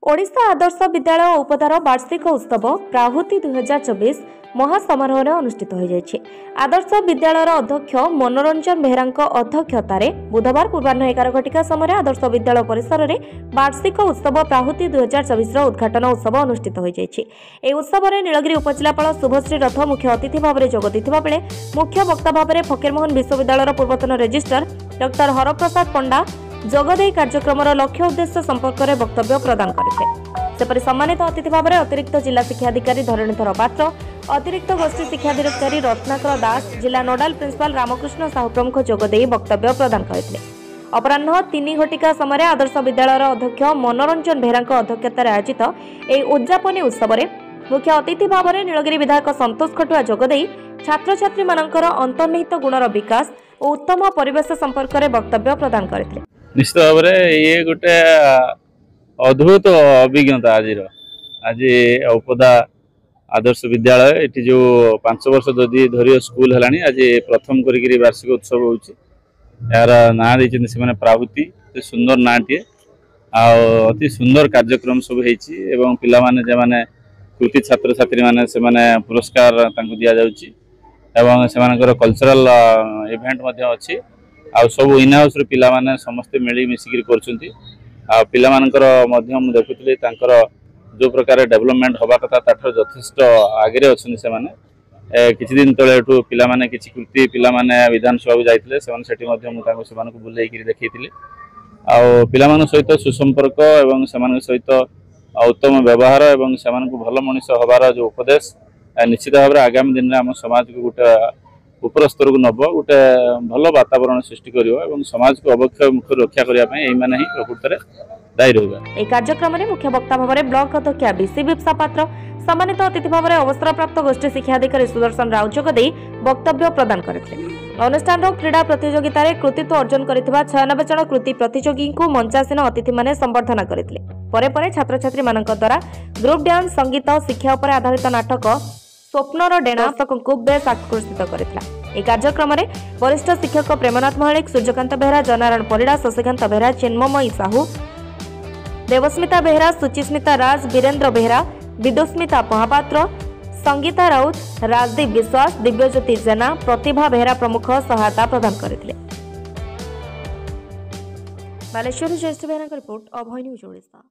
ओडिशा आदर्श विद्यालय उपदार वार्षिक उत्सव प्राहुति 2024 महासमारोह अनुष्ठित हो जाइए। आदर्श विद्यालय अध्यक्ष मनोरंजन बेहरा अध्यक्षतार बुधवार पूर्वाह्न 11 घटिका समय आदर्श विद्यालय परिसर में वार्षिक उत्सव प्राहुति 2024 उद्घाटन उत्सव अनुष्ठित हो जाइए। यह उत्सव में नीलगिरी उपजिलापाल शुभश्री रथ मुख्य अतिथि भाव में जोग देथिबा बेले मुख्य वक्ता भाव में फकीरमोहन विश्वविद्यालय पूर्वतन रेजिस्ट्रार डॉक्टर हरप्रसाद पंडा जगदे कार्यक्रम लक्ष्य उद्देश्य संपर्क में वक्तव्य प्रदान करते। सम्मानित अतिथि भाव में अतिरिक्त जिला शिक्षाधिकारी धरणीधर पात्र, अतिरिक्त गोष्ठी शिक्षाधिकारी रत्नाकर दास, जिला नोडाल प्रिंसिपाल रामकृष्ण साहू प्रमुख जोगदे वक्तव्य प्रदान करते। अपराह 3 घटिका समय आदर्श विद्यालय अध्यक्ष मनोरंजन बेहरा अध्यक्षतार आयोजित एक उद्यापनी उत्सव में मुख्य अतिथि भाव में नीलगिरी विधायक संतोष खटुआ जोगदे छात्र छात्री मानकर अंतर्निहित गुणर विकास और उत्तम परिवेश संपर्क में वक्तव्य प्रदान करते। निश्चित भाव में ये गोटे अद्भुत अभिज्ञता आज उपदा आदर्श विद्यालय ये जो 5 वर्ष धरी स्कूल है आज प्रथम करी वार्षिक उत्सव यार ना देते से प्राहुति सुंदर ना टे अति सुंदर कार्यक्रम सब हो पिला माने जे माने कृति छात्र छात्री माने से माने पुरस्कार दि जाऊँगी कल्चरल इवेंट अच्छी आ सब इन हाउस पिला माने समस्ते मिली मिसिक पिला देखुली जो प्रकार डेवलपमेंट हवा कथा ताठ यथेष्ट आगे अच्छे से किसी दिन तले पिला माने किसी कृति पिला माने विधानसभा को जाइए से बुले देखी पिला सहित सुसंपर्क एवं सहित उत्तम व्यवहार एवं भल मनीष हबार जो उपदेश निश्चित भाव में आगामी दिन में आम समाज को गोटे ऊपर स्तर को नब गोटे भल वातावरण सृष्टि कर समाज को अवक्षय मुख रक्षा करने ही प्रकृत में दायी रहा। कार्यक्रम में मुख्य वक्ता भाव में ब्लॉक अध्यक्ष बीसी विप्सा पात्र, सम्मानित अतिथि भाव में अवसर प्राप्त गोष्ठी शिक्षाधिकारी सुदर्शन राव जोगदे वक्तव्य प्रदान करते। अनुष्ठान क्रीड़ा प्रतियोगिता रे कृतित्व अर्जन करथिबा 96 जन कृति प्रतियोगी को मंचासीन अतिथि माने संबर्धना करथिले। परे छात्र छात्री मानक द्वारा ग्रुप डांस, संगीत, शिक्षा पर आधारित नाटक स्वप्नर डेणा को बेस आकर्षित करथिला। यह कार्यक्रम में वरिष्ठ शिक्षक प्रेमनाथ महलिक, सूर्यकांत बेहरा, जनारायण परिड़ा, शशिकांत बेहरा, चिन्मयी साहू, देवस्मिता बेहरा, सुचिस्मिता राज, वीरेन्द्र बेहरा, विदुस्मिता महापात्र, संगीता राउत, राजदीप विश्वास, दिव्यज्योति जेना, प्रतिभा बेहरा प्रमुख सहायता प्रदान करथिले। बालेश्वर जयश्री बेहरा रिपोर्ट, अभय न्यूज ओडिशा।